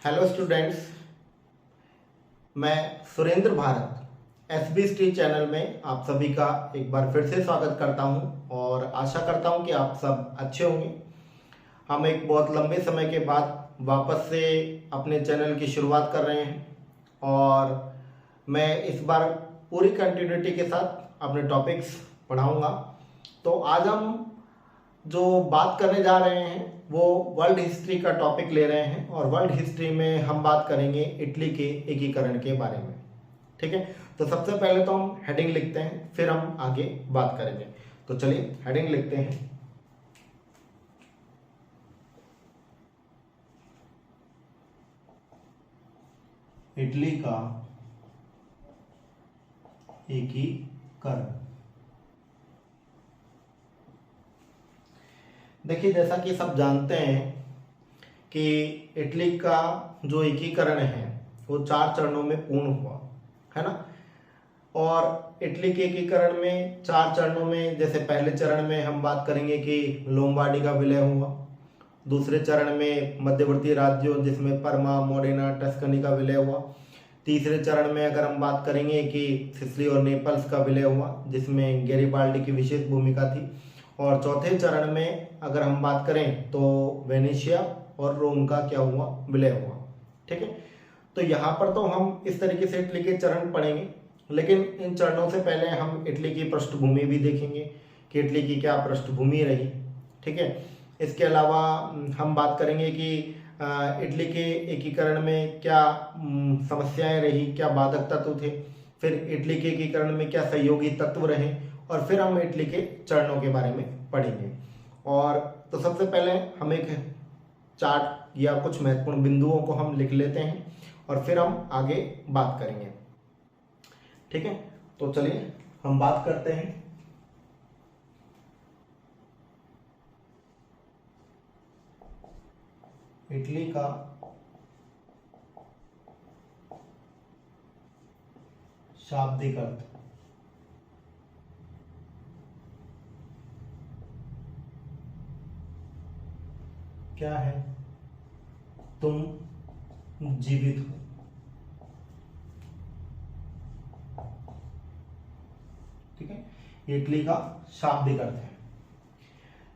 Hello students, मैं Surendra Bharat SB स्ट्री channel में आप सभी का एक बार फिर से स्वागत करता हूं और आशा करता हूं कि आप सब अच्छे होंगे। हम एक बहुत लंबे समय के बाद वापस से अपने चैनल की शुरुआत कर रहे हैं और मैं इस बार पूरी कंटिन्यूटी के साथ अपने टॉपिक्स पढ़ाऊंगा। तो आज हम जो बात करने जा रहे हैं वो वर्ल्ड हिस्ट्री का टॉपिक ले रहे हैं और वर्ल्ड हिस्ट्री में हम बात करेंगे इटली के एकीकरण के बारे में। ठीक है, तो सबसे पहले तो हम हेडिंग लिखते हैं, फिर हम आगे बात करेंगे। तो चलिए हेडिंग लिखते हैं। इटली का एकीकरण। देखिए, जैसा कि सब जानते हैं कि इटली का जो एकीकरण है वो 4 चरणों में पूर्ण हुआ है ना। और इटली के एकीकरण में 4 चरणों में, जैसे पहले चरण में हम बात करेंगे कि लोम्बार्डी का विलय हुआ, दूसरे चरण में मध्यवर्ती राज्यों जिसमें परमा, मोडेना, टस्कनी का विलय हुआ, तीसरे चरण में अगर हम बात करेंगे कि सिसिली और नेपल्स का विलय हुआ जिसमें गैरिबाल्डी की विशेष भूमिका थी, और चौथे चरण में अगर हम बात करें तो वेनेशिया और रोम का क्या हुआ, विलय हुआ। ठीक है, तो यहाँ पर तो हम इस तरीके से इटली के चरण पढ़ेंगे, लेकिन इन चरणों से पहले हम इटली की पृष्ठभूमि भी देखेंगे कि इटली की क्या पृष्ठभूमि रही। ठीक है, इसके अलावा हम बात करेंगे कि इटली के एकीकरण में क्या समस्याएं रही, क्या बाधक तत्व थे, फिर इटली के एकीकरण में क्या सहयोगी तत्व रहे, और फिर हम इटली के चरणों के बारे में पढ़ेंगे। और तो सबसे पहले हम एक चार्ट या कुछ महत्वपूर्ण बिंदुओं को हम लिख लेते हैं और फिर हम आगे बात करेंगे। ठीक है, तो चलिए हम बात करते हैं। इटली का शाब्दिक अर्थ। क्या है? तुम जीवित हो। ठीक है, इटली का शाब्दिक अर्थ है।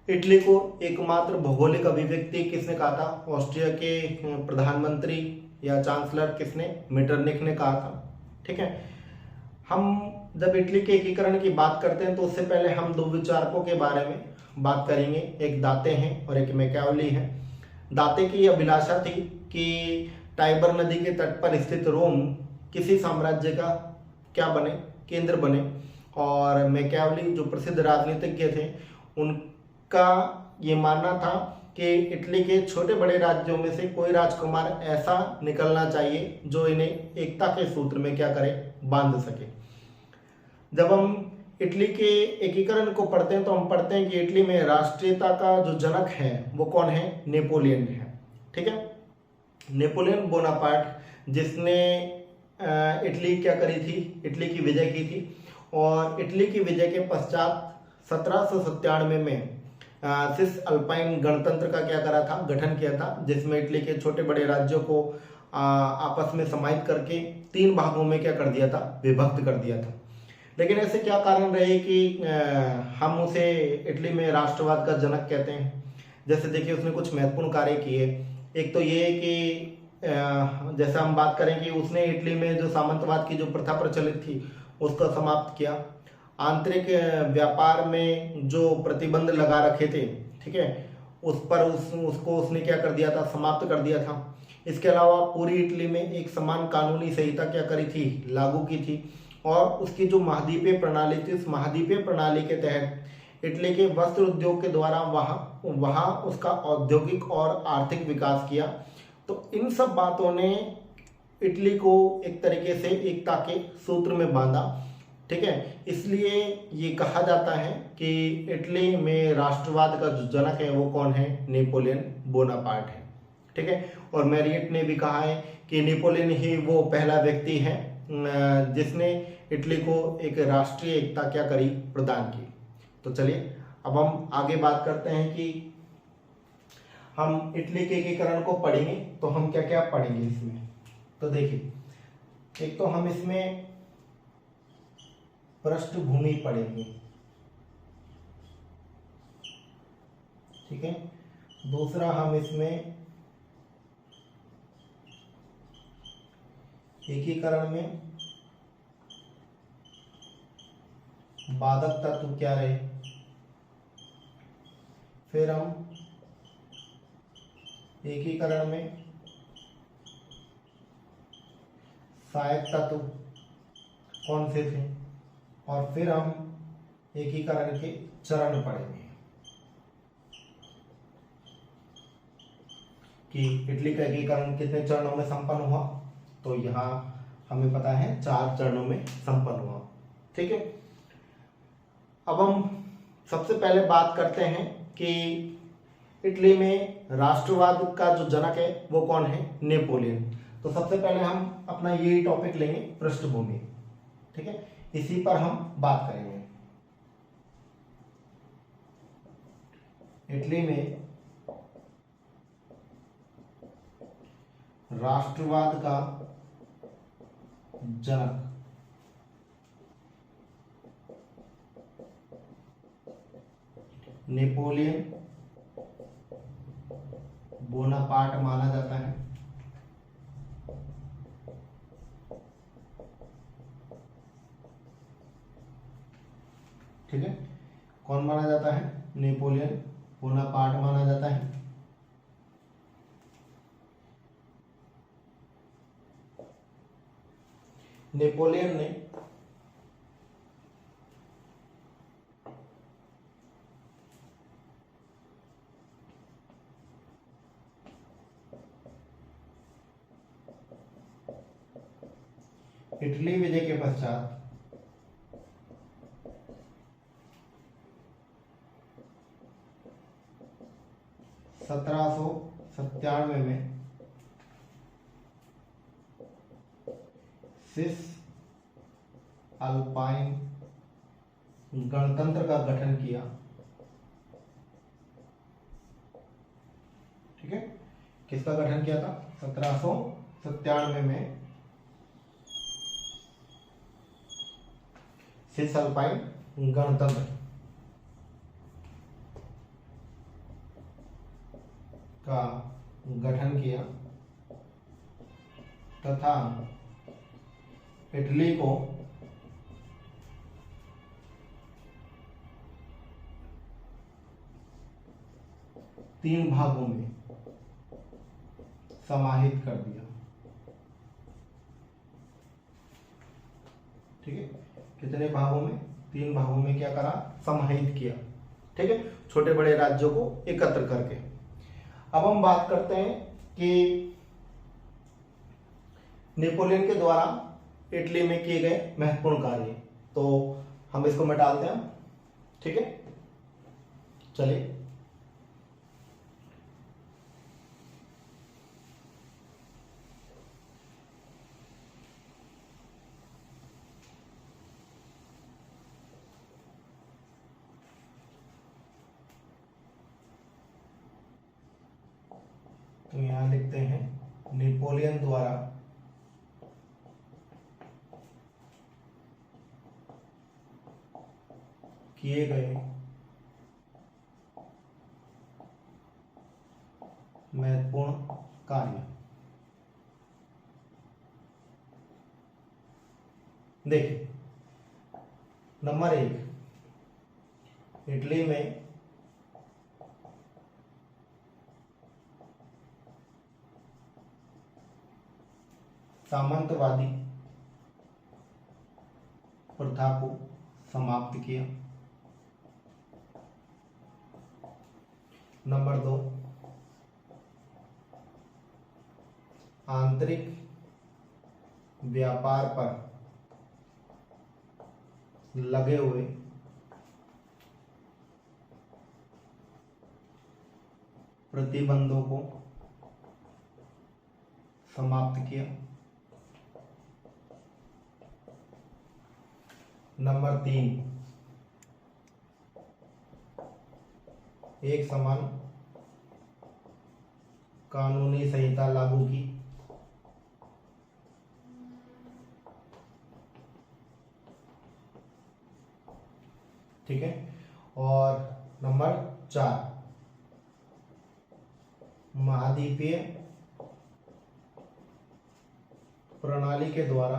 इटली को एकमात्र भौगोलिक अभिव्यक्ति किसने कहा था? ऑस्ट्रिया के प्रधानमंत्री या चांसलर किसने? मेटरनिख ने कहा था। ठीक है, हम जब इटली के एकीकरण की बात करते हैं तो उससे पहले हम 2 विचारकों के बारे में बात करेंगे। एक दाते हैं और एक मैकावली है। दाते की अभिलाषा थी कि टाइबर नदी के तट पर स्थित रोम किसी साम्राज्य का क्या बने, केंद्र बने, और मैकावली जो प्रसिद्ध राजनीतिज्ञ थे उनका ये मानना था कि इटली के छोटे बड़े राज्यों में से कोई राजकुमार ऐसा निकलना चाहिए जो इन्हें एकता के सूत्र में क्या करे, बांध सके। जब हम इटली के एकीकरण को पढ़ते हैं तो हम पढ़ते हैं कि इटली में राष्ट्रीयता का जो जनक है वो कौन है? नेपोलियन है। ठीक है, नेपोलियन बोनापार्ट जिसने इटली क्या करी थी, इटली की विजय की थी। और इटली की विजय के पश्चात 1797 में सिस अल्पाइन गणतंत्र का क्या करा था, गठन किया था, जिसमें इटली के छोटे बड़े राज्यों को आपस में समाहित करके 3 भागों में क्या कर दिया था, विभक्त कर दिया था। लेकिन ऐसे क्या कारण रहे कि हम उसे इटली में राष्ट्रवाद का जनक कहते हैं? जैसे देखिए, उसने कुछ महत्वपूर्ण कार्य किए। एक तो ये कि जैसा हम बात करें कि उसने इटली में जो सामंतवाद की जो प्रथा प्रचलित थी उसको समाप्त किया। आंतरिक व्यापार में जो प्रतिबंध लगा रखे थे, ठीक है, उस पर उसको उसने क्या कर दिया था, समाप्त कर दिया था। इसके अलावा पूरी इटली में एक समान कानूनी संहिता क्या करी थी, लागू की थी। और उसकी जो महाद्वीपीय प्रणाली थी, उस महाद्वीपीय प्रणाली के तहत इटली के वस्त्र उद्योग के द्वारा वहाँ उसका औद्योगिक और आर्थिक विकास किया। तो इन सब बातों ने इटली को एक तरीके से एकता के सूत्र में बांधा। ठीक है, इसलिए ये कहा जाता है कि इटली में राष्ट्रवाद का जो जनक है वो कौन है? नेपोलियन बोनापार्ट है। ठीक है, और मैरियट ने भी कहा है कि नेपोलियन ही वो पहला व्यक्ति है जिसने इटली को एक राष्ट्रीय एकता क्या करी, प्रदान की। तो चलिए अब हम आगे बात करते हैं कि हम इटली के एकीकरण को पढ़ेंगे तो हम क्या क्या पढ़ेंगे इसमें। तो देखिए, एक तो हम इसमें पृष्ठभूमि पढ़ेंगे, ठीक है। दूसरा हम इसमें एकीकरण में बाधक तत्व क्या रहे, फिर हम एकीकरण में सहायक तत्व कौन से थे, और फिर हम एकीकरण के चरण पढ़ेंगे कि इटली का एकीकरण कितने चरणों में संपन्न हुआ। तो यहाँ हमें पता है 4 चरणों में संपन्न हुआ, ठीक है। अब हम सबसे पहले बात करते हैं कि इटली में राष्ट्रवाद का जो जनक है वो कौन है, नेपोलियन। तो सबसे पहले हम अपना यही टॉपिक लेंगे, पृष्ठभूमि, ठीक है। इसी पर हम बात करेंगे। इटली में राष्ट्रवाद का जनक नेपोलियन बोनापार्ट माना जाता है, ठीक है। कौन माना जाता है, नेपोलियन बोनापार्ट माना जाता है। नेपोलियन ने इटली विजय के पश्चात (1797) में सिस अल्पाइन गणतंत्र का गठन किया, ठीक है। किसका गठन किया था, 1797 में सिस अल्पाइन गणतंत्र का गठन किया तथा इटली को तीन भागों में समाहित कर दिया, ठीक है। कितने भागों में, 3 भागों में क्या करा, समाहित किया, ठीक है, छोटे बड़े राज्यों को एकत्र करके। अब हम बात करते हैं कि नेपोलियन के द्वारा इटली में किए गए महत्वपूर्ण कार्य, तो हम इसको मिटाते हैं, ठीक है। चलिए, तो यहां लिखते हैं नेपोलियन द्वारा किए गए महत्वपूर्ण कार्य। देखिए, नंबर 1, इटली में सामंतवादी प्रथा को समाप्त किया। नंबर 2, आंतरिक व्यापार पर लगे हुए प्रतिबंधों को समाप्त किया। नंबर 3, एक समान कानूनी संहिता लागू की। ठीक है। और नंबर 4, महाद्वीपीय प्रणाली के द्वारा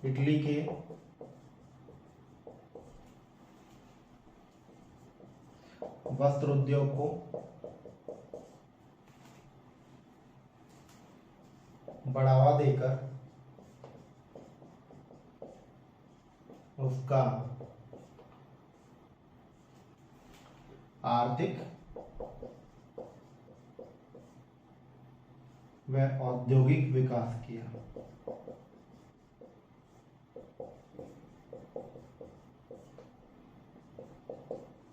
इटली के वस्त्र उद्योग को बढ़ावा देकर उसका आर्थिक व औद्योगिक विकास किया।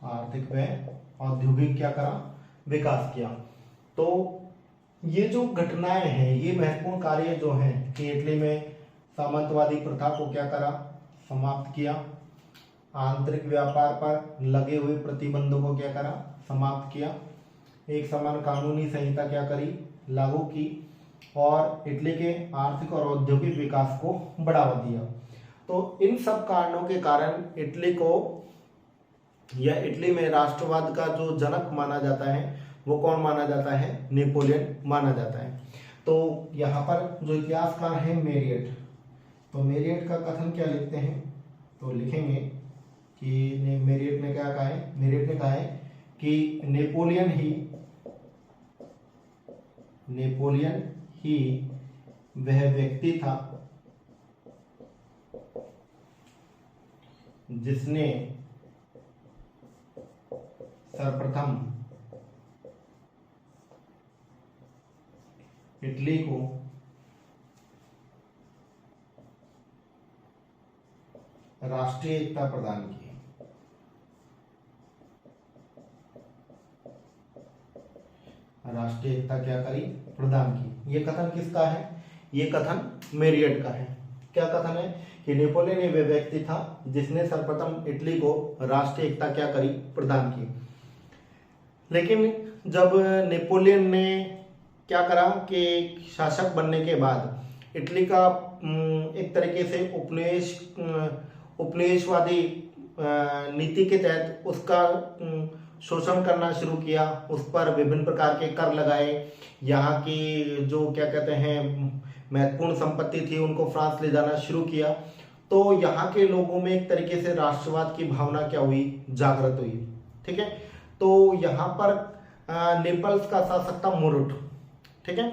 आर्थिक व औद्योगिक क्या करा, विकास किया। तो ये जो घटनाएं हैं, ये महत्वपूर्ण कार्य जो हैं कि इटली में सामंतवादी प्रथा को क्या करा, समाप्त किया। आंतरिक व्यापार पर लगे हुए प्रतिबंधों को क्या करा, समाप्त किया। एक समान कानूनी संहिता क्या करी, लागू की, और इटली के आर्थिक और औद्योगिक विकास को बढ़ावा दिया। तो इन सब कारणों के कारण इटली को, या इटली में राष्ट्रवाद का जो जनक माना जाता है वो कौन माना जाता है, नेपोलियन माना जाता है। तो यहाँ पर जो इतिहासकार है मेरियट, तो मेरियट का कथन क्या लिखते हैं, तो लिखेंगे कि मेरियट ने क्या कहा है, मेरियट ने कहा है कि नेपोलियन ही वह व्यक्ति था जिसने सर्वप्रथम इटली को राष्ट्रीय एकता प्रदान की। राष्ट्रीय एकता क्या करी, प्रदान की। ये कथन किसका है, ये कथन मेरियट का है। क्या कथन है कि नेपोलियन ये वह व्यक्ति था जिसने सर्वप्रथम इटली को राष्ट्रीय एकता क्या करी, प्रदान की। लेकिन जब नेपोलियन ने क्या करा कि शासक बनने के बाद इटली का एक तरीके से उपनिवेशवादी नीति के तहत उसका शोषण करना शुरू किया, उस पर विभिन्न प्रकार के कर लगाए। यहाँ की जो क्या कहते हैं महत्वपूर्ण संपत्ति थी उनको फ्रांस ले जाना शुरू किया। तो यहाँ के लोगों में एक तरीके से राष्ट्रवाद की भावना क्या हुई, जागृत हुई। ठीक है। तो यहाँ पर नेपल्स का शासक था मुरुट। ठीक है।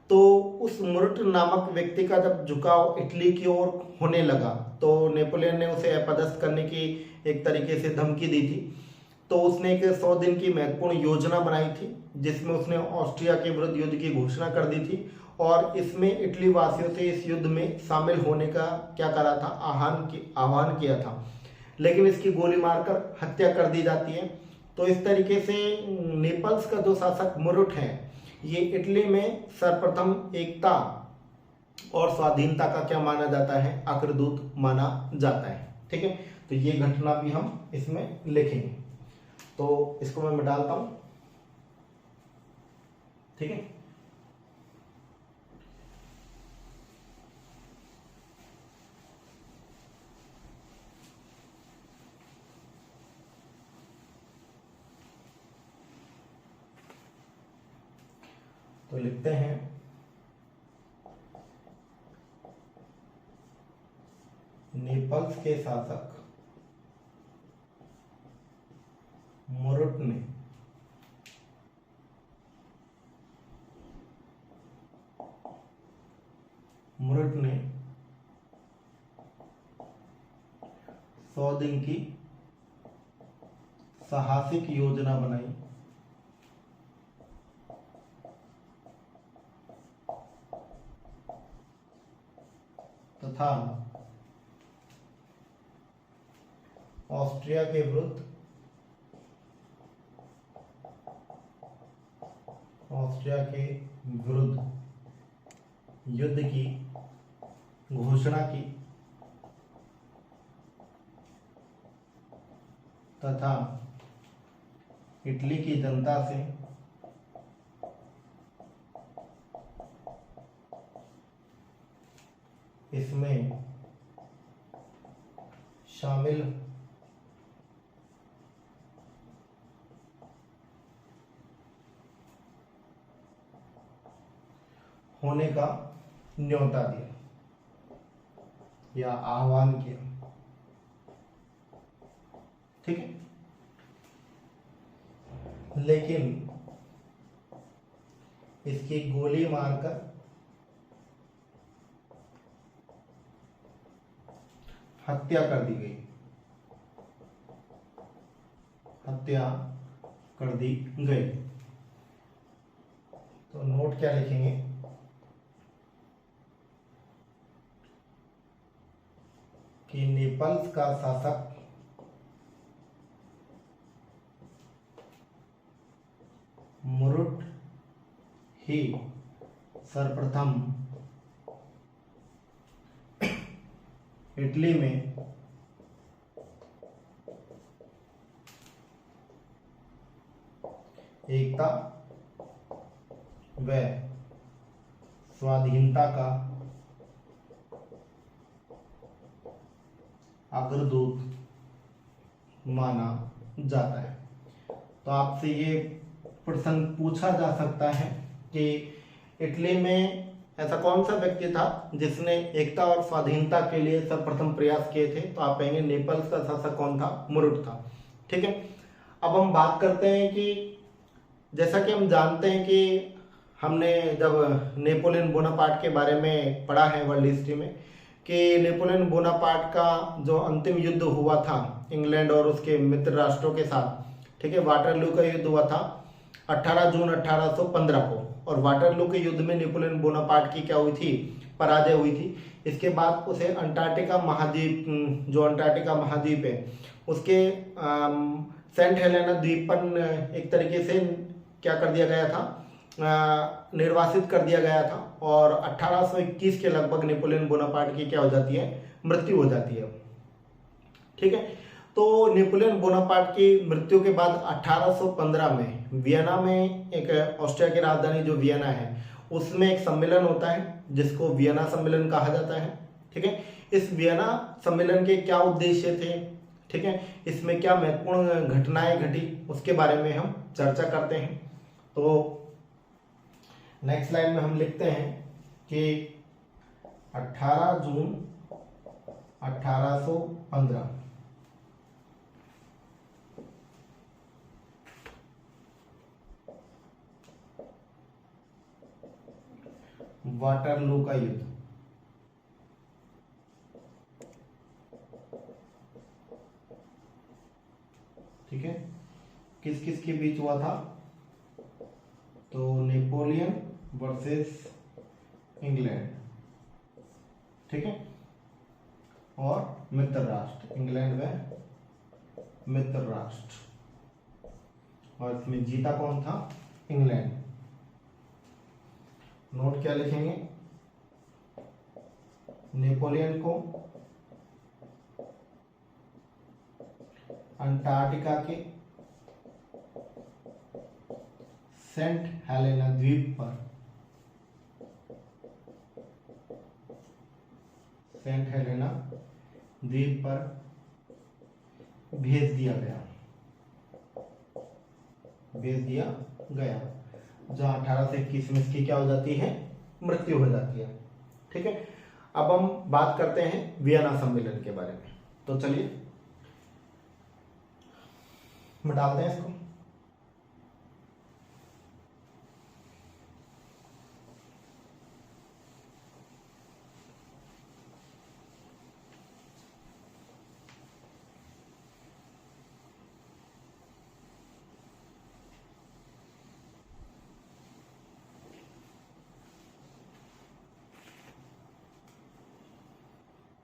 तो उस मुरुट नामक व्यक्ति का जब झुकाव इटली की ओर होने लगा तो नेपोलियन ने उसे अपदस्थ करने की एक तरीके से धमकी दी थी। तो उसने एक 100 दिन की महत्वपूर्ण योजना बनाई थी जिसमें उसने ऑस्ट्रिया के विरुद्ध युद्ध की घोषणा कर दी थी, और इसमें इटली वासियों से इस युद्ध में शामिल होने का क्या करा था, आह्वान किया था। लेकिन इसकी गोली मारकर हत्या कर दी जाती है। तो इस तरीके से नेपल्स का जो शासक मुरुट है ये इटली में सर्वप्रथम एकता और स्वाधीनता का क्या माना जाता है, अग्रदूत माना जाता है। ठीक है। तो ये घटना भी हम इसमें लिखेंगे। तो इसको मैं डालता हूं। ठीक है। तो लिखते हैं नेपल्स के शासक मुरुट ने मुरुट ने 100 दिन की साहसिक योजना बनाई तथा ऑस्ट्रिया के विरुद्ध युद्ध की घोषणा की तथा इटली की जनता से इसमें शामिल होने का न्योता दिया या आह्वान किया। ठीक है, लेकिन इसकी गोली मारकर हत्या कर दी गई, हत्या कर दी गई। तो नोट क्या लिखेंगे कि नेपल्स का शासक मुरुट ही सर्वप्रथम इटली में एकता व स्वाधीनता का अग्रदूत माना जाता है। तो आपसे ये प्रश्न पूछा जा सकता है कि इटली में ऐसा कौन सा व्यक्ति था जिसने एकता और स्वाधीनता के लिए सर्वप्रथम प्रयास किए थे? तो आप कहेंगे नेपल्स का शासक कौन था? मुरुट था। ठीक है, अब हम बात करते हैं कि जैसा कि हम जानते हैं कि हमने जब नेपोलियन बोनापार्ट के बारे में पढ़ा है वर्ल्ड हिस्ट्री में कि नेपोलियन बोनापार्ट का जो अंतिम युद्ध हुआ था इंग्लैंड और उसके मित्र राष्ट्रों के साथ, ठीक है, वाटरलू का युद्ध हुआ था 18 जून 1815 को, और वाटरलू के युद्ध में नेपोलियन बोनापार्ट की क्या हुई थी? पराजय हुई थी। इसके बाद उसे अंटार्कटिका महाद्वीप, जो अंटार्कटिका महाद्वीप है उसके सेंट हेलेना द्वीप पर एक तरीके से क्या कर दिया गया था, निर्वासित कर दिया गया था, और 1821 के लगभग नेपोलियन बोनापार्ट की क्या हो जाती है? मृत्यु हो जाती है। ठीक है, तो नेपोलियन बोनापार्ट की मृत्यु के बाद 1815 में वियना में एक ऑस्ट्रिया की राजधानी जो वियना है उसमें एक सम्मेलन होता है जिसको वियना सम्मेलन कहा जाता है। ठीक है, इस वियना सम्मेलन के क्या उद्देश्य थे, ठीक है, इसमें क्या महत्वपूर्ण घटनाएं घटी उसके बारे में हम चर्चा करते हैं। तो नेक्स्ट स्लाइड में हम लिखते हैं कि 18 जून 1815 वाटरलू का युद्ध, ठीक है, किस किस के बीच हुआ था? तो नेपोलियन वर्सेस इंग्लैंड, ठीक है, और मित्र राष्ट्र, इंग्लैंड व मित्र राष्ट्र, और इसमें जीता कौन था? इंग्लैंड। नोट क्या लिखेंगे? नेपोलियन को अंटार्कटिका के सेंट हेलेना द्वीप पर, सेंट हेलेना द्वीप पर भेज दिया गया, जहां 18 से 21 में इसकी क्या हो जाती है? मृत्यु हो जाती है। ठीक है, अब हम बात करते हैं वियना सम्मेलन के बारे में। तो चलिए मैं डालते हैं इसको।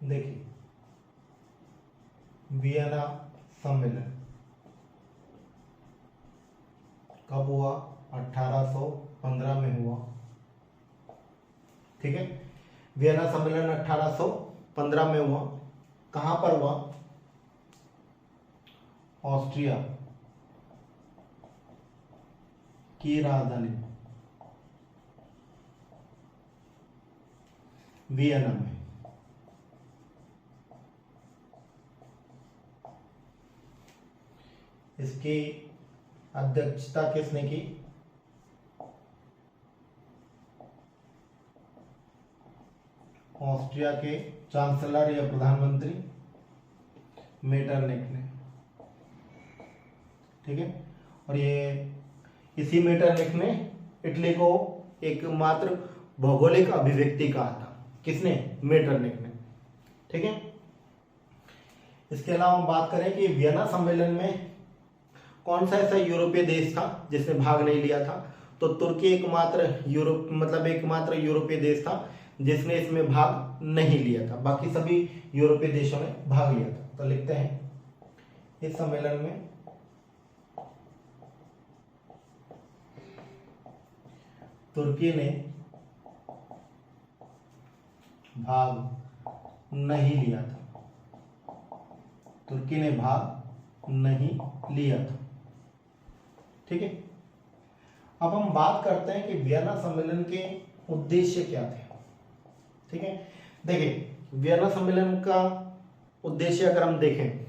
देखिए, वियना सम्मेलन कब हुआ? 1815 में हुआ। ठीक है, वियना सम्मेलन 1815 में हुआ। कहां पर हुआ? ऑस्ट्रिया की राजधानी वियना में। इसकी अध्यक्षता किसने की? ऑस्ट्रिया के चांसलर या प्रधानमंत्री मेटरनिख ने। ठीक है, और ये इसी मेटरनिख ने इटली को एकमात्र भौगोलिक अभिव्यक्ति कहा था। किसने? मेटरनिख ने। ठीक है, इसके अलावा हम बात करें कि वियना सम्मेलन में कौन सा ऐसा यूरोपीय देश था जिसने भाग नहीं लिया था? तो तुर्की एकमात्र यूरोपीय देश था जिसने इसमें भाग नहीं लिया था। बाकी सभी यूरोपीय देशों ने भाग लिया था। तो लिखते हैं इस सम्मेलन में तुर्की ने भाग नहीं लिया था। तुर्की ने भाग नहीं लिया था। ठीक है, अब हम बात करते हैं कि वियना सम्मेलन के उद्देश्य क्या थे। ठीक है, देखिए वियना सम्मेलन का उद्देश्य अगर हम देखें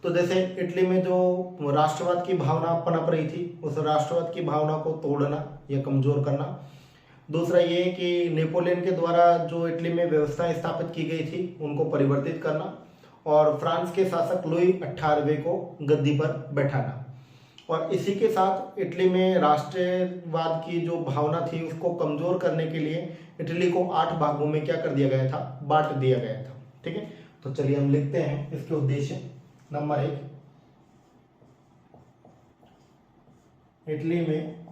तो जैसे इटली में जो राष्ट्रवाद की भावना पनप रही थी, उस राष्ट्रवाद की भावना को तोड़ना या कमजोर करना। दूसरा ये कि नेपोलियन के द्वारा जो इटली में व्यवस्थाएं स्थापित की गई थी उनको परिवर्तित करना, और फ्रांस के शासक लुई 18वें को गद्दी पर बैठाना। और इसी के साथ इटली में राष्ट्रवाद की जो भावना थी उसको कमजोर करने के लिए इटली को 8 भागों में क्या कर दिया गया था? बांट दिया गया था। ठीक है, तो चलिए हम लिखते हैं इसके उद्देश्य। नंबर 1, इटली में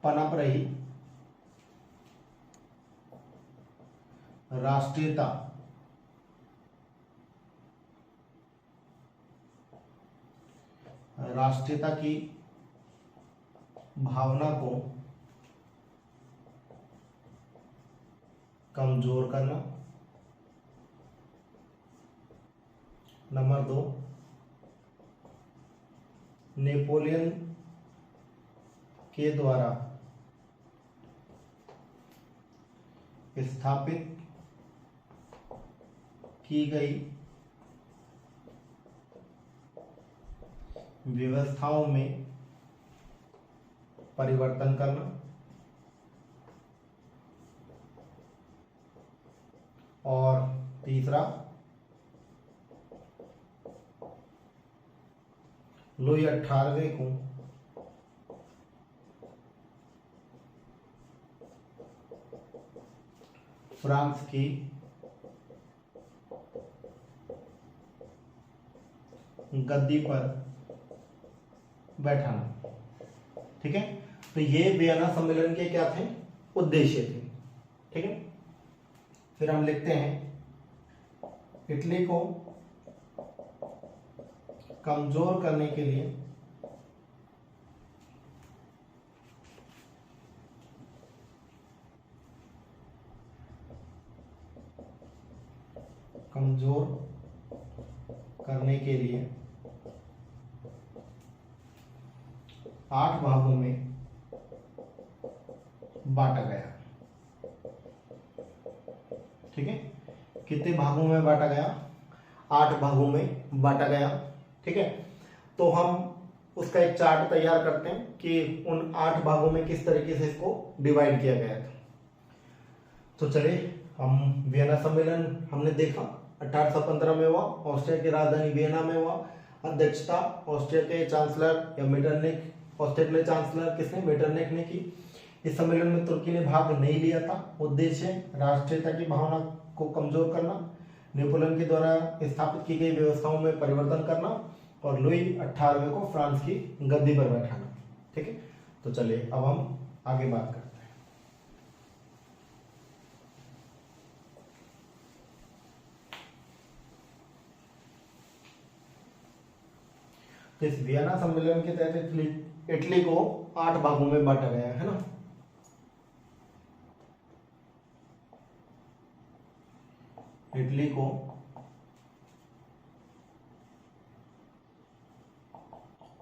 पनप रही राष्ट्रीयता की भावना को कमजोर करना। नंबर 2, नेपोलियन के द्वारा स्थापित की गई व्यवस्थाओं में परिवर्तन करना। और तीसरा, लुई 18वें को फ्रांस की गद्दी पर बैठाना। ठीक है, तो ये वियना सम्मेलन के क्या थे? उद्देश्य थे। ठीक है, फिर हम लिखते हैं इटली को कमजोर करने के लिए लिए 8 भागों में बांटा गया। ठीक है, कितने भागों में बांटा गया? 8 भागों में बांटा गया। ठीक है, तो हम उसका एक चार्ट तैयार करते हैं कि उन 8 भागों में किस तरीके से इसको डिवाइड किया गया था। तो चलिए, हम वियना सम्मेलन हमने देखा 1815 में हुआ, ऑस्ट्रिया की राजधानी वियना में हुआ। अध्यक्षता ऑस्ट्रिया के चांसलर या मेटरनिख, ऑस्ट्रिया के चांसलर किसने? मेटरनिख ने की। इस सम्मेलन में तुर्की ने भाग नहीं लिया था। उद्देश्य राष्ट्रीयता की भावना को कमजोर करना, नेपोलियन के द्वारा स्थापित की गई व्यवस्थाओं में परिवर्तन करना, और लुई 18वें को फ्रांस की गद्दी पर बैठाना। ठीक है, तो चलिए अब हम आगे बात करते हैं। तो इस वियना सम्मेलन के तहत इटली को 8 भागों में बांटा गया है ना। इटली को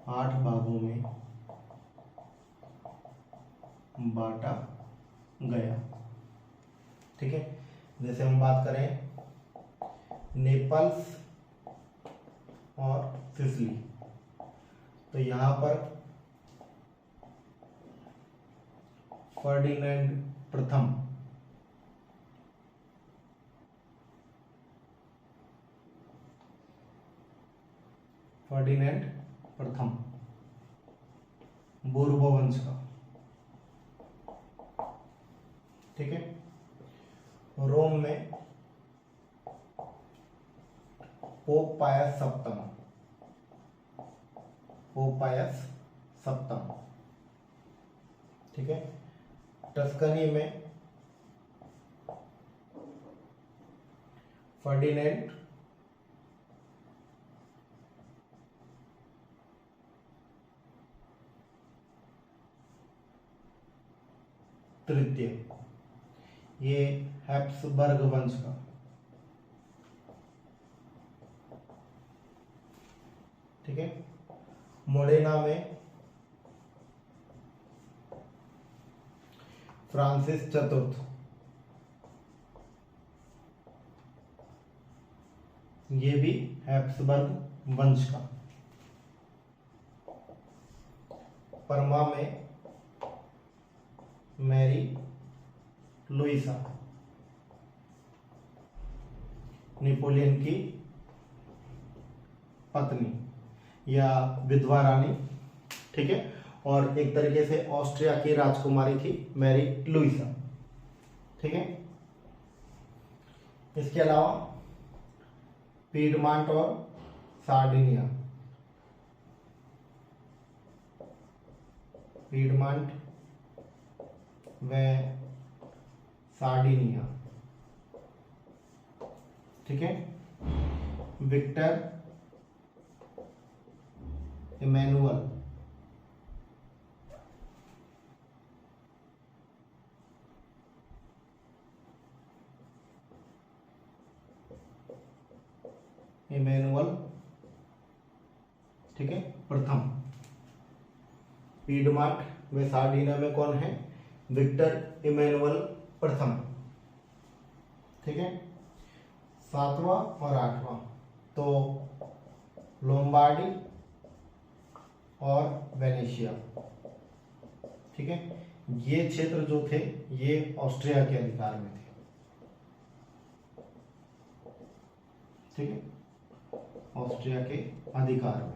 8 भागों में बांटा गया। ठीक है, जैसे हम बात करें नेपल्स और सिसिली, तो यहां पर फर्डिनेंड प्रथम बोर्बो वंश का, ठीक है। रोम में पोप पायस सप्तम, ठीक है। टस्कनी में फर्डिनेंड तृतीय, ये हैप्सबर्ग वंश का, ठीक है। मोडेना में फ्रांसिस चतुर्थ, ये भी हैप्सबर्ग वंश का। परमा में मैरी लुइसा, नेपोलियन की पत्नी या विधवा रानी, ठीक है। और एक तरीके से ऑस्ट्रिया की राजकुमारी थी मैरी लुइसा, ठीक है। इसके अलावा पीडमांट और सार्डिनिया, पीडमांट व सार्डिनिया, ठीक है। विक्टर इमैनुअल ठीक है प्रथम। पीडमांट व सार्डिनिया में कौन है? विक्टर इमैनुअल प्रथम, ठीक है। 7वां और 8वां तो लोम्बार्डी और वेनेशिया, ठीक है। ये क्षेत्र जो थे ये ऑस्ट्रिया के अधिकार में थे, ठीक है, ऑस्ट्रिया के अधिकार में।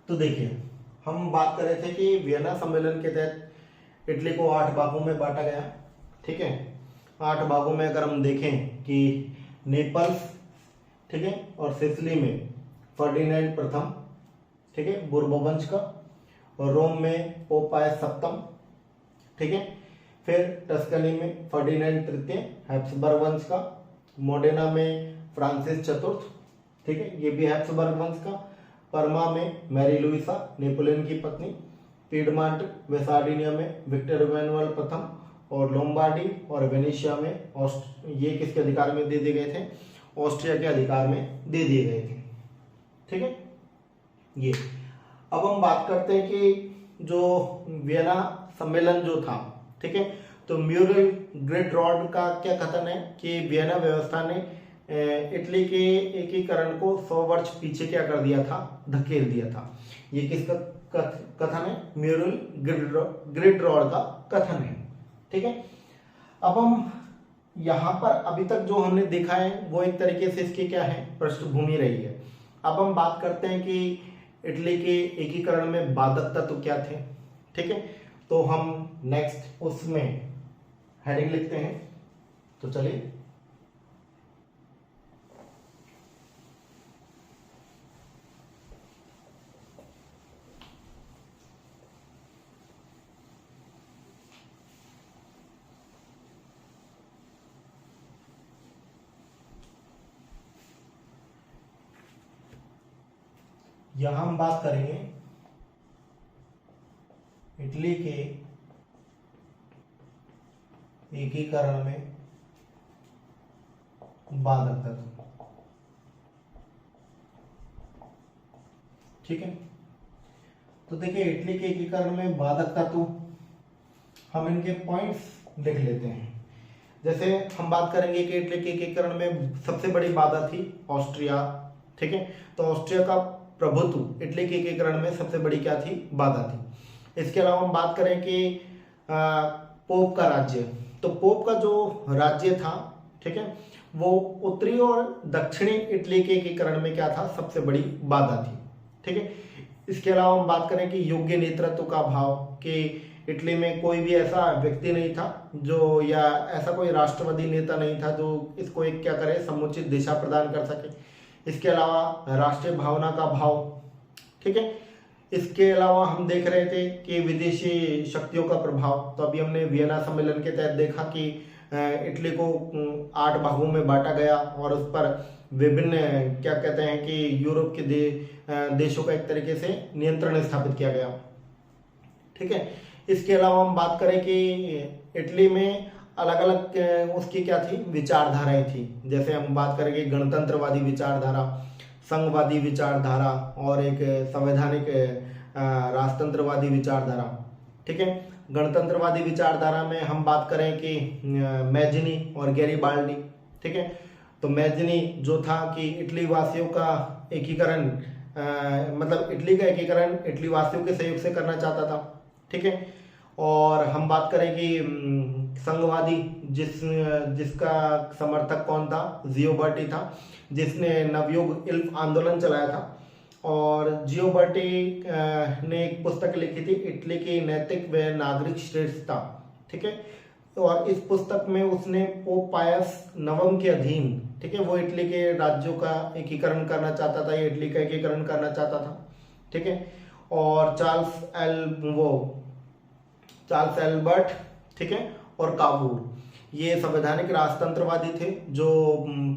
तो देखिए हम बात कर रहे थे कि वियना सम्मेलन के तहत इटली को 8 भागों में बांटा गया, ठीक है। 8 भागों में अगर हम देखें कि नेपल्स, ठीक है, और सिसिली में फर्डिनेंड प्रथम, ठीक है, बोर्बो वंश का, और रोम में पोप पायस सप्तम, ठीक है। फिर टस्कनी में फर्डिनेंड तृतीय हैप्सबर्ग वंश का, मोडेना में फ्रांसिस चतुर्थ, ठीक है, ये भी हैप्सबर्ग वंश का, परमा में मैरी लुइसा नेपोलियन की पत्नी, पीडमांट व सार्डिनिया में विक्टर इमैनुअल प्रथम, और लोम्बार्डी और वेनेशिया में ये किसके अधिकार में दे दिए गए थे? ऑस्ट्रिया के अधिकार में दे दिए गए थे, ठीक है। ये अब हम बात करते हैं कि जो वियना सम्मेलन जो था, ठीक है, तो म्यूरल ग्रिड रॉड का क्या कथन है कि वियना व्यवस्था ने इटली के एकीकरण को 100 वर्ष पीछे क्या कर दिया था? धकेल दिया था। ये किसका कथन है? म्यूरल ग्रिड रॉड का कथन है, ठीक है। अब हम यहाँ पर अभी तक जो हमने देखा है वो एक तरीके से इसकी क्या है? पृष्ठभूमि रही है। अब हम बात करते हैं कि इटली के एकीकरण में बाधक तत्व क्या थे, ठीक है। तो हम नेक्स्ट उसमें हेडिंग लिखते हैं, तो चलिए यहां हम बात करेंगे इटली के एकीकरण में बाधक तत्व। ठीक है। तो देखिए इटली के एकीकरण में बाधक तत्व, हम इनके पॉइंट्स लिख लेते हैं। जैसे हम बात करेंगे कि इटली के एकीकरण में सबसे बड़ी बाधा थी ऑस्ट्रिया, ठीक है। तो ऑस्ट्रिया का प्रभुत्व इटली के एकीकरण में सबसे बड़ी क्या थी, बाधा थी। इसके अलावा हम बात करें कि पोप का राज्य, तो पोप का जो राज्य था, ठीक है, वो उत्तरी और दक्षिणी इटली के एकीकरण में क्या था, सबसे बड़ी बाधा थी, ठीक है। इसके अलावा हम बात करें कि योग्य नेतृत्व का अभाव, कि इटली में कोई भी ऐसा व्यक्ति नहीं था जो, या ऐसा कोई राष्ट्रवादी नेता नहीं था जो इसको एक क्या करे, समुचित दिशा प्रदान कर सके। इसके अलावा राष्ट्रीय भावना का अभाव, ठीक है। इसके अलावा हम देख रहे थे कि विदेशी शक्तियों का प्रभाव, तो अभी हमने वियना सम्मेलन के तहत देखा कि इटली को 8 भागों में बांटा गया और उस पर विभिन्न क्या कहते हैं कि यूरोप के देशों का एक तरीके से नियंत्रण स्थापित किया गया, ठीक है। इसके अलावा हम बात करें कि इटली में अलग अलग उसकी क्या थी, विचारधाराएं थी। जैसे हम बात करेंगे गणतंत्रवादी विचारधारा, संघवादी विचारधारा और एक संवैधानिक राजतंत्रवादी विचारधारा, ठीक है। गणतंत्रवादी विचारधारा में हम बात करें कि मैजिनी और गैरिबाल्डी, ठीक है। तो मैजिनी जो था कि इटली वासियों का एकीकरण, मतलब इटली का एकीकरण इटली वासियों के सहयोग से करना चाहता था, ठीक है। और हम बात करें कि संघवादी जिसका समर्थक कौन था, जियोबर्टी था, जिसने नवयुग इल्फ आंदोलन चलाया था। और जियोबर्टी ने एक पुस्तक लिखी थी, इटली की नैतिक व नागरिक श्रेष्ठता, ठीक है। और इस पुस्तक में उसने पोप पायस नवम के अधीन, ठीक है, वो इटली के राज्यों का एकीकरण करना चाहता था, या इटली का एकीकरण करना चाहता था, ठीक है। और चार्ल्स एल्बर्ट, ठीक है, और काबूल, ये संवैधानिक राजतंत्रवादी थे जो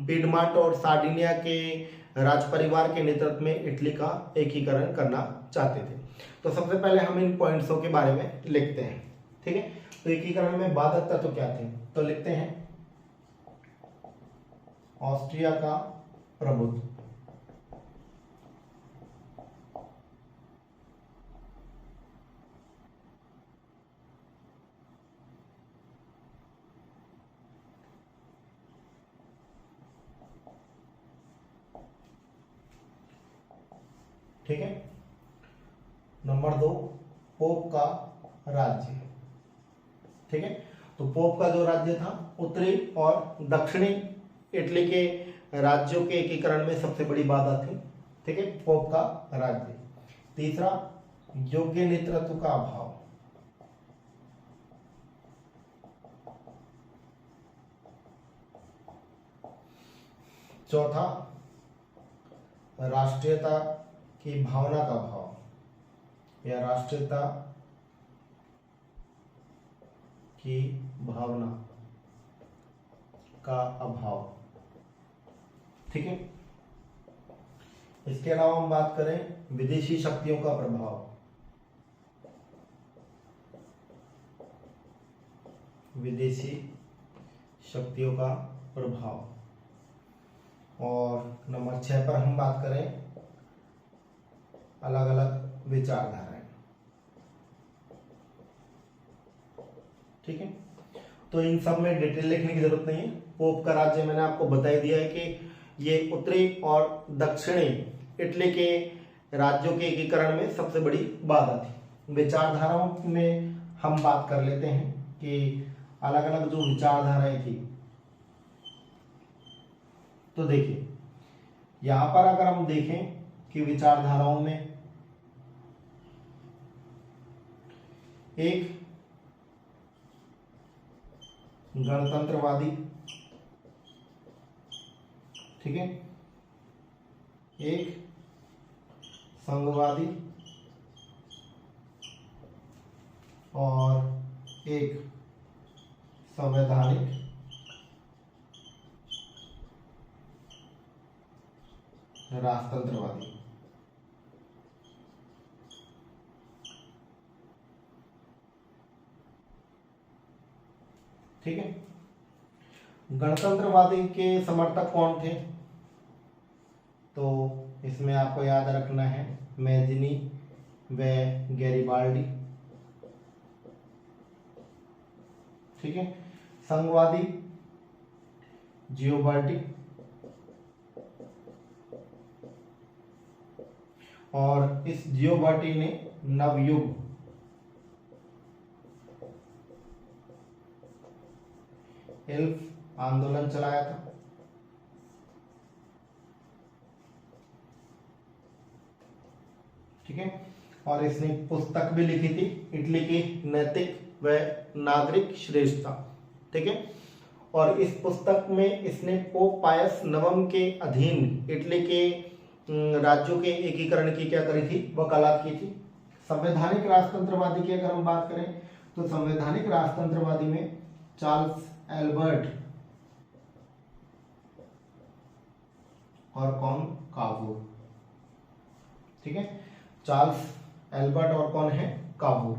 पीडमांट और सार्डिनिया के राज परिवार के नेतृत्व में इटली का एकीकरण करना चाहते थे। तो सबसे पहले हम इन पॉइंट्सों के बारे में लिखते हैं, ठीक है। तो एकीकरण में बाधक तत्व क्या थे, तो लिखते हैं ऑस्ट्रिया का प्रभुत्व, ठीक है। नंबर 2, पोप का राज्य, ठीक है। तो पोप का जो राज्य था, उत्तरी और दक्षिणी इटली के राज्यों के एकीकरण में सबसे बड़ी बाधा थी, ठीक है, पोप का राज्य। तीसरा, योग्य नेतृत्व का अभाव, चौथा, राष्ट्रीयता की भावना का अभाव, या राष्ट्रीयता की भावना का अभाव, ठीक है। इसके अलावा हम बात करें विदेशी शक्तियों का प्रभाव, विदेशी शक्तियों का प्रभाव। और नंबर 6 पर हम बात करें अलग अलग विचारधाराएं, ठीक है। तो इन सब में डिटेल लिखने की जरूरत नहीं है। पोप का राज्य मैंने आपको बता ही दिया है कि ये उत्तरी और दक्षिणी इटली के राज्यों के एकीकरण में सबसे बड़ी बाधा थी। विचारधाराओं में हम बात कर लेते हैं कि अलग अलग जो विचारधाराएं थी, तो देखिए यहां पर अगर हम देखें कि विचारधाराओं में एक गणतंत्रवादी, ठीक है, एक संघवादी और एक संवैधानिक राजतंत्रवादी, ठीक है। गणतंत्रवादी के समर्थक कौन थे, तो इसमें आपको याद रखना है मैजनी व गैरिबाल्डी, ठीक है। संघवादी जियोबार्टी और इस जियोबार्टी ने नवयुग एल्फ आंदोलन चलाया था, ठीक है। और इसने पुस्तक भी लिखी थी, इटली की नैतिक व नागरिक श्रेष्ठता, ठीक है। और इस पुस्तक में इसने पोप पायस नवम के अधीन इटली के राज्यों के एकीकरण की क्या करी थी, वकालत की थी। संवैधानिक राजतंत्रवादी की अगर हम बात करें तो संवैधानिक राजतंत्रवादी में चार्ल्स एल्बर्ट और कौन, कावूर, ठीक है। चार्ल्स एल्बर्ट और कौन है, कावूर,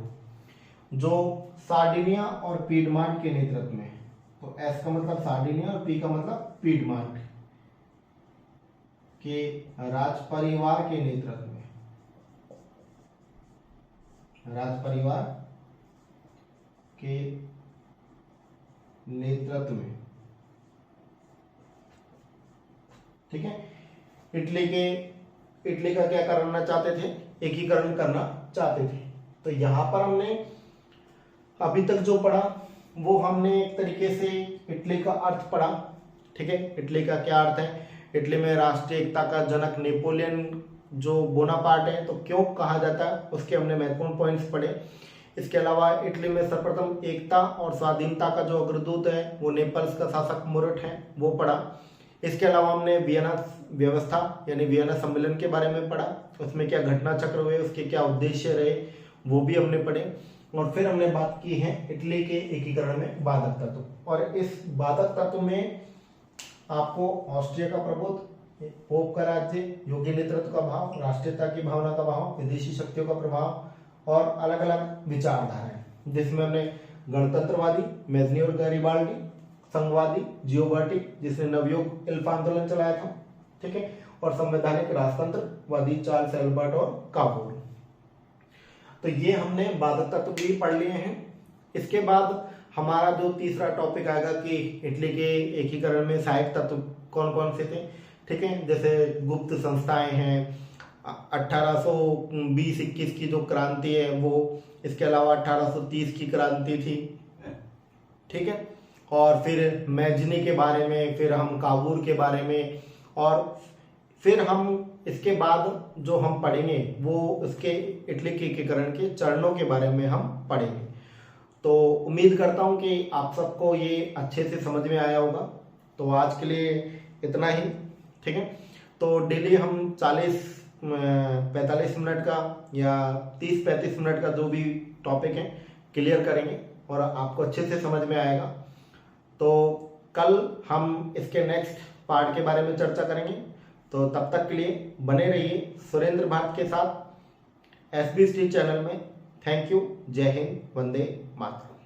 जो सार्डिनिया और पीडमांट के नेतृत्व में, तो एस का मतलब सार्डिनिया और पी का मतलब पीडमांट के राज परिवार के नेतृत्व में, राज परिवार के नेतृत्व में, ठीक है। इटली का क्या करना चाहते थे, एकीकरण करना चाहते थे। तो यहां पर हमने अभी तक जो पढ़ा वो हमने एक तरीके से इटली का अर्थ पढ़ा, ठीक है। इटली का क्या अर्थ है, इटली में राष्ट्रीय एकता का जनक नेपोलियन जो बोनापार्ट है, तो क्यों कहा जाता है उसके हमने महत्वपूर्ण पॉइंट्स पढ़े। इसके अलावा इटली में सर्वप्रथम एकता और स्वाधीनता का जो अग्रदूत है वो नेपल्स का शासक मुरट है, वो पढ़ा। इसके अलावा हमने वियना व्यवस्था यानी वियना सम्मेलन के बारे में पढ़ा, उसमें क्या घटना चक्र हुए, उसके क्या उद्देश्य रहे, वो भी हमने पढ़े। और फिर हमने बात की है इटली के एकीकरण में बाधक तत्व, और इस बाधक तत्व में आपको ऑस्ट्रिया का प्रभुत्व, पोप का राज्य, योगी नेतृत्व का भाव, राष्ट्रीयता की भावना का भाव, विदेशी शक्तियों का प्रभाव और अलग अलग विचारधाराएं, जिसमें हमने गणतंत्रवादी मैजनी और गैरिबाल्डी, संघवादी जियोबार्टी जिसने नवयुग एल्फ आंदोलन चलाया था, ठीक है, और संवैधानिक राजतंत्रवादी चार्ल्स एल्बर्ट और कावूर। तो ये हमने बाधक तत्व भी पढ़ लिए हैं। इसके बाद हमारा जो तीसरा टॉपिक आएगा कि इटली के एकीकरण में सहायक तत्व कौन कौन से थे, ठीक है। जैसे गुप्त संस्थाएं हैं, 1820-21 की जो क्रांति है वो, इसके अलावा 1830 की क्रांति थी, ठीक है। और फिर मैजनी के बारे में, फिर हम कावूर के बारे में, और फिर हम इसके बाद जो हम पढ़ेंगे वो उसके इटली के एकीकरण के चरणों के बारे में हम पढ़ेंगे। तो उम्मीद करता हूं कि आप सबको ये अच्छे से समझ में आया होगा। तो आज के लिए इतना ही, ठीक है। तो डेली हम 40-45 मिनट का या 30-35 मिनट का जो भी टॉपिक है क्लियर करेंगे और आपको अच्छे से समझ में आएगा। तो कल हम इसके नेक्स्ट पार्ट के बारे में चर्चा करेंगे। तो तब तक के लिए बने रहिए सुरेंद्र भारत के साथ SB स्टील चैनल में। Thank you. जय हिंद। वंदे मातरम।